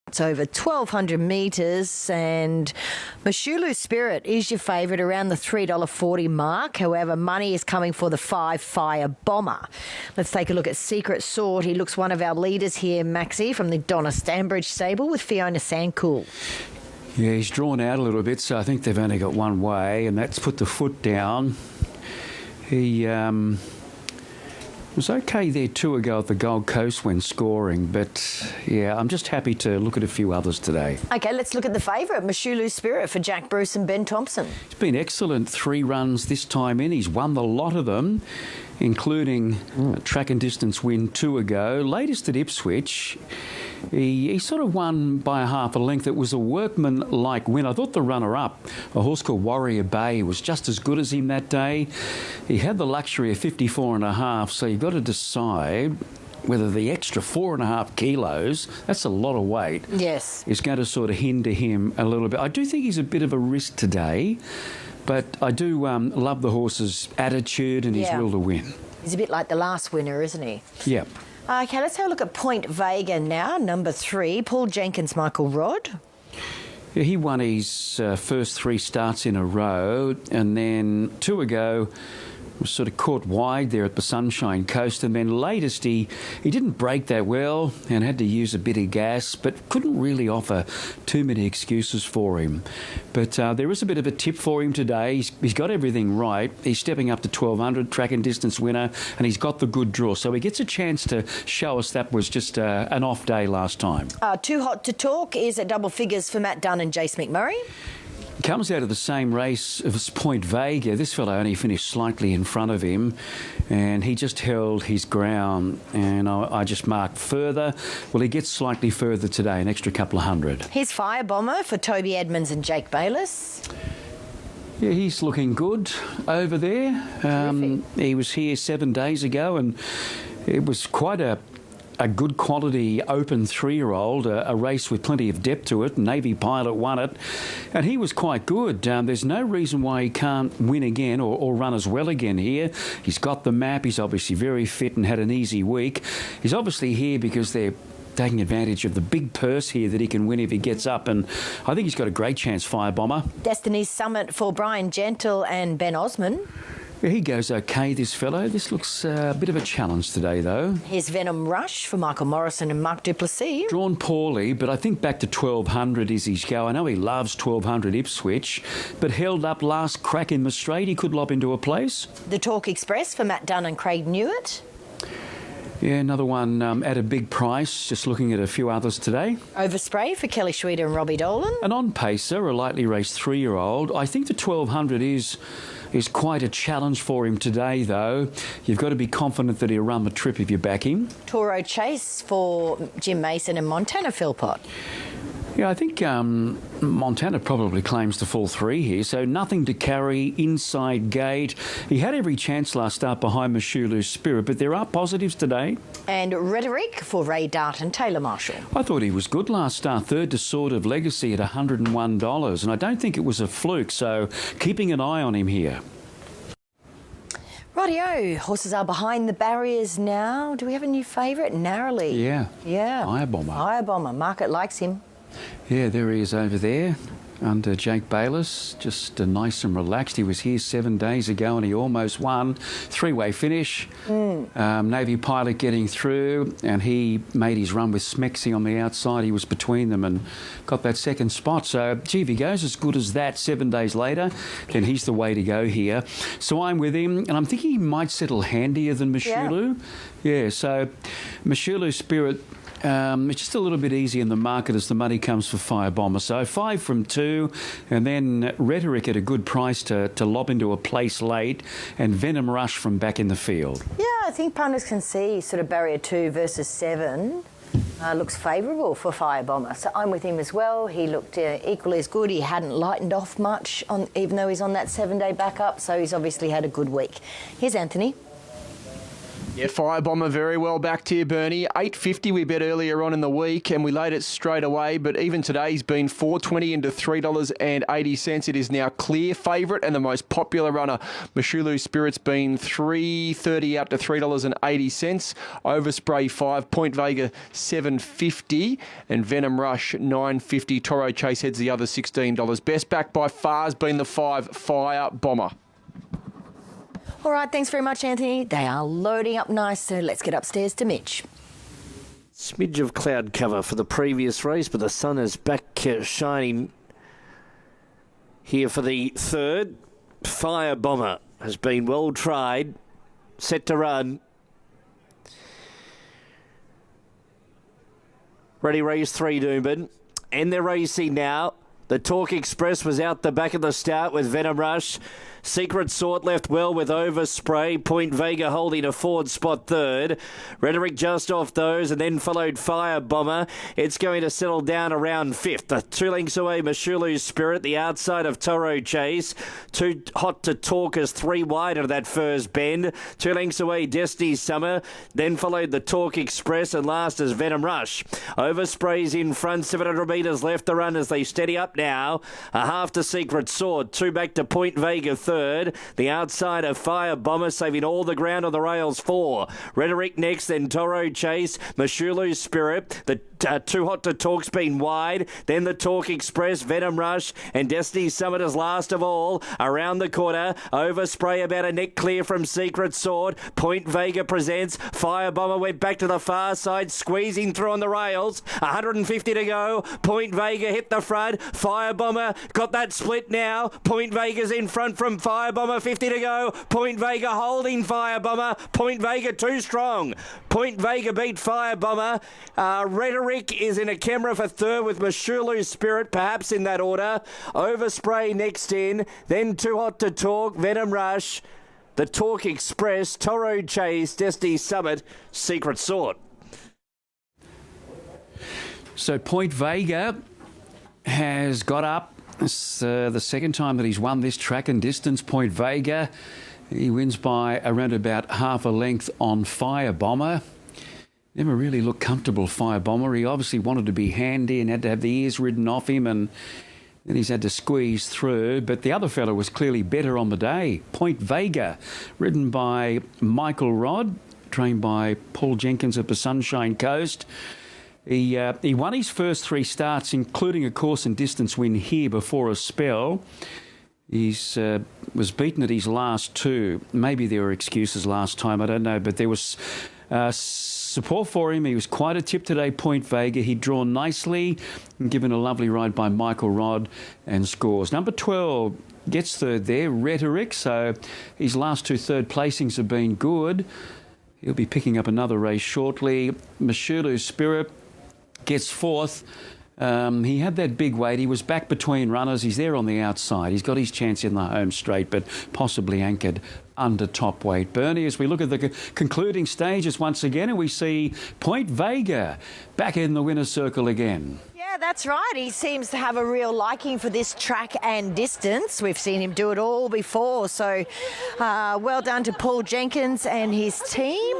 It's over 1,200 metres, and Mashulu Spirit is your favourite around the $3.40 mark. However, money is coming for the 5 Fire Bomber. Let's take a look at Secret Sword. He looks one of our leaders here, Maxie, from the Donna Stanbridge stable with Fiona Sandcool. Yeah, he's drawn out a little bit, so I think they've only got one way, and that's put the foot down. He was okay there 2 ago at the Gold Coast when scoring, but yeah, I'm just happy to look at a few others today. OK, let's look at the favourite, Mashulu Spirit, for Jack Bruce and Ben Thompson. He's been excellent 3 runs this time in. He's won the lot of them, including a track and distance win 2 ago. Latest at Ipswich, he sort of won by a half a length. It was a workman-like win. I thought the runner-up, a horse called Warrior Bay, was just as good as him that day. He had the luxury of 54.5, so you've got to decide whether the extra 4.5 kilos, that's a lot of weight, yes, is going to sort of hinder him a little bit. I do think he's a bit of a risk today, but I do love the horse's attitude and his will to win. He's a bit like the last winner, isn't he? Yeah. OK, let's have a look at Point Vega now, number 3, Paul Jenkins, Michael Rodd. Yeah, he won his first 3 starts in a row, and then 2 ago was sort of caught wide there at the Sunshine Coast, and then latest he didn't break that well and had to use a bit of gas, but couldn't really offer too many excuses for him. But there is a bit of a tip for him today. He's got everything right. He's stepping up to 1,200, track and distance winner, and he's got the good draw, so he gets a chance to show us that was just an off day last time. Too Hot to Talk is at double figures for Matt Dunn and Jace McMurray. Comes out of the same race as Point Vega. This fellow only finished slightly in front of him, and he just held his ground, and I just marked further. Well, he gets slightly further today, an extra couple of hundred. Here's Fire Bomber for Toby Edmonds and Jake Bayliss. Yeah, he's looking good over there. He was here 7 days ago, and it was quite a good quality open 3-year-old, a race with plenty of depth to it. Navy Pilot won it, and he was quite good. There's no reason why he can't win again or run as well again here. He's got the map. He's obviously very fit and had an easy week. He's obviously here because they're taking advantage of the big purse here that he can win if he gets up, and I think he's got a great chance, Fire Bomber. Destiny's Summit for Brian Gentle and Ben Osman. Yeah, he goes okay, this fellow. This looks a bit of a challenge today, though. Here's Venom Rush for Michael Morrison and Mark Duplessis. Drawn poorly, but I think back to 1,200 is his go. I know he loves 1,200 Ipswich, but held up last crack in the straight. He could lob into a place. The Talk Express for Matt Dunn and Craig Newitt. Yeah, another one at a big price, just looking at a few others today. Overspray for Kelly Schweida and Robbie Dolan. An on-pacer, a lightly raced 3-year-old. I think the 1,200 is quite a challenge for him today, though. You've got to be confident that he'll run the trip if you back him. Toro Chase for Jim Mason and Montana Philpott. Yeah, I think Montana probably claims the full 3 here, so nothing to carry, inside gate. He had every chance last start behind Mashulu Spirit, but there are positives today. And Rhetoric for Ray Dart and Taylor Marshall. I thought he was good last start, third to Sword of Legacy at $101, and I don't think it was a fluke, so keeping an eye on him here. Rightio, horses are behind the barriers now. Do we have a new favourite? Narrowly. Yeah. Fire Bomber. Fire Bomber. Market likes him. Yeah, there he is over there under Jake Bayliss, just nice and relaxed. He was here 7 days ago and he almost won. 3-way finish. Navy Pilot getting through, and he made his run with Smexy on the outside. He was between them and got that second spot. So, gee, if he goes as good as that 7 days later, then he's the way to go here. So I'm with him, and I'm thinking he might settle handier than Mashulu. Yeah, so Mashulu Spirit, it's just a little bit easy in the market as the money comes for Fire Bomber. So 5 from 2, and then Rhetoric at a good price to lob into a place late, and Venom Rush from back in the field. Yeah, I think punters can see sort of barrier 2 versus 7 looks favourable for Fire Bomber. So I'm with him as well. He looked equally as good. He hadn't lightened off much, even though he's on that 7-day backup, so he's obviously had a good week. Here's Anthony. Yeah, Firebomber very well backed here, Bernie. $8.50 we bet earlier on in the week, and we laid it straight away. But even today, he's been $4.20 into $3.80. It is now clear favourite and the most popular runner. Mashulu Spirit's been $3.30 out to $3.80. Overspray 5, Point Vega $7.50, and Venom Rush $9.50. Toro Chase heads the other $16. Best back by far has been the 5 Fire Bomber. All right, thanks very much, Anthony. They are loading up nice, so let's get upstairs to Mitch. Smidge of cloud cover for the previous race, but the sun is back shining here for the third. Fire Bomber has been well tried, set to run. Ready, race 3, Doomben. And they're racing now. The Talk Express was out the back of the start with Venom Rush. Secret Sort left well with Overspray. Point Vega holding a forward spot third. Rhetoric just off those, and then followed Fire Bomber. It's going to settle down around fifth. 2 lengths away, Mashulu Spirit, the outside of Toro Chase. Too Hot to Talk as 3 wide of that first bend. 2 lengths away, Destiny's Summer. Then followed the Talk Express, and last is Venom Rush. Overspray's in front, 700 metres left to run as they steady up now. A half to Secret Sword, 2 back to Point Vega third. The outside of Fire Bomber saving all the ground on the rails 4. Rhetoric next, then Toro Chase, Mashulu Spirit. The Too Hot to Talk's been wide. Then the Talk Express, Venom Rush, and Destiny Summit is last of all. Around the corner, Overspray about a neck clear from Secret Sword. Point Vega presents. Fire Bomber went back to the far side, squeezing through on the rails. 150 to go. Point Vega hit the front. Fire Bomber got that split now. Point Vega's in front from Fire Bomber, 50 to go. Point Vega holding Fire Bomber. Point Vega too strong. Point Vega beat Fire Bomber. Rhetoric is in a camera for third with Mashulu Spirit, perhaps in that order. Overspray next in. Then Too Hot to Talk, Venom Rush, the Talk Express, Toro Chase, Destiny Summit, Secret Sword. So Point Vega has got up. It's the second time that he's won this track and distance. Point Vega, he wins by around about half a length on Fire Bomber. Never really looked comfortable, Fire Bomber. He obviously wanted to be handy and had to have the ears ridden off him, and then he's had to squeeze through. But the other fella was clearly better on the day. Point Vega, ridden by Michael Rodd, trained by Paul Jenkins at the Sunshine Coast. He won his first 3 starts, including a course and distance win here before a spell. He's was beaten at his last 2. Maybe there were excuses last time, I don't know, but there was support for him. He was quite a tip today, Point Vega. He'd drawn nicely and given a lovely ride by Michael Rodd and scores. Number 12 gets third there, Rhetoric, so his last 2 third placings have been good. He'll be picking up another race shortly. Mashulu Spirit gets fourth. He had that big weight. He was back between runners. He's there on the outside. He's got his chance in the home straight, but possibly anchored under top weight. Bernie, as we look at the concluding stages once again, and we see Point Vega back in the winner's circle again. Yeah, that's right. He seems to have a real liking for this track and distance. We've seen him do it all before. So well done to Paul Jenkins and his team.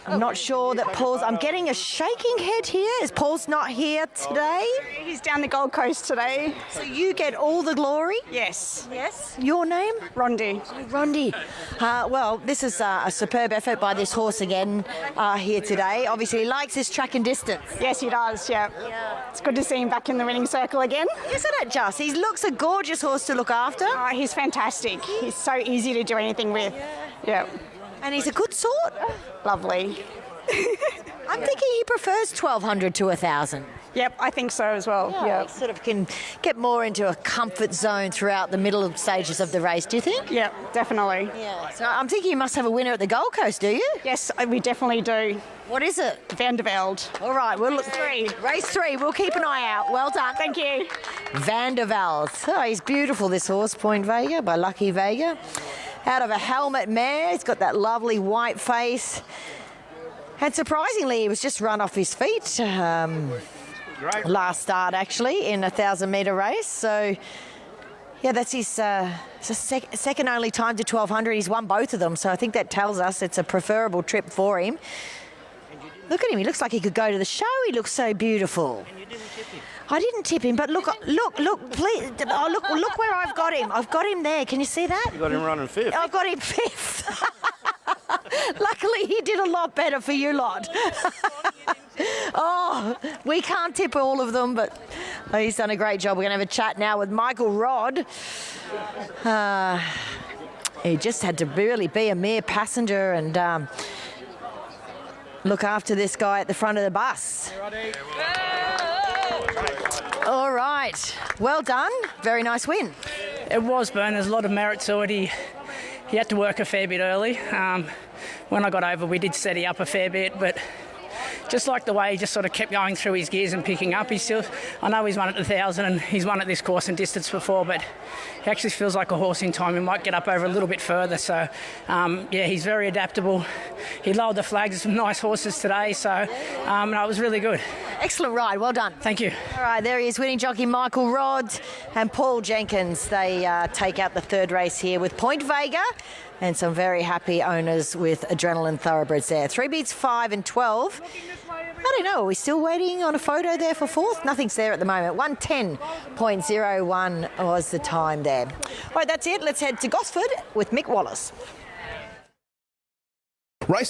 I'm not sure that Paul's... I'm getting a shaking head here. Is Paul's not here today? He's down the Gold Coast today. So you get all the glory? Yes. Yes. Your name? Rondi. Oh, Rondi. Well, this is a superb effort by this horse again here today. Obviously, he likes his track and distance. Yes, he does, yeah. It's good to see him back in the winning circle again. Isn't it just? He looks a gorgeous horse to look after. He's fantastic. He's so easy to do anything with. Yeah. And he's a good sort. Lovely. I'm thinking he prefers 1,200 to 1,000. Yep, I think so as well. Yeah. He sort of can get more into a comfort zone throughout the middle stages of the race, do you think? Yeah, definitely. Yeah. So I'm thinking you must have a winner at the Gold Coast, do you? Yes, we definitely do. What is it? Van der Velde. All right, we'll look. Race 3. We'll keep an eye out. Well done. Thank you. Van der Velde. Oh, he's beautiful, this horse, Point Vega, by Lucky Vega. Out of a helmet mare. He's got that lovely white face. And surprisingly, he was just run off his feet last start, actually, in a 1,000-metre race. So Yeah, that's his second only time to 1200. He's won both of them, so I think that tells us it's a preferable trip for him. Look at him. He looks like he could go to the show. He looks so beautiful. And you didn't tip him. I didn't tip him, but look, please. Oh, look where I've got him. I've got him there. Can you see that? You got him running fifth. I've got him fifth. Luckily, he did a lot better for you lot. Oh, we can't tip all of them, but he's done a great job. We're going to have a chat now with Michael Rodd. He just had to really be a mere passenger and look after this guy at the front of the bus. All right. Well done. Very nice win. It was, Bern. There's a lot of merit to it. He had to work a fair bit early. When I got over, we did steady up a fair bit, but just like the way he just sort of kept going through his gears and picking up. I know he's won at the 1,000 and he's won at this course and distance before, but he actually feels like a horse in time. He might get up over a little bit further. So, yeah, he's very adaptable. He lowered the flags of some nice horses today, so no, it was really good. Excellent ride. Well done. Thank you. All right, there he is, winning jockey Michael Rodd and Paul Jenkins. They take out the third race here with Point Vega and some very happy owners with Adrenaline Thoroughbreds there. 3 beats 5 and 12. I don't know, are we still waiting on a photo there for fourth? Nothing's there at the moment. 110.01 was the time there. All right, that's it. Let's head to Gosford with Mick Wallace. Race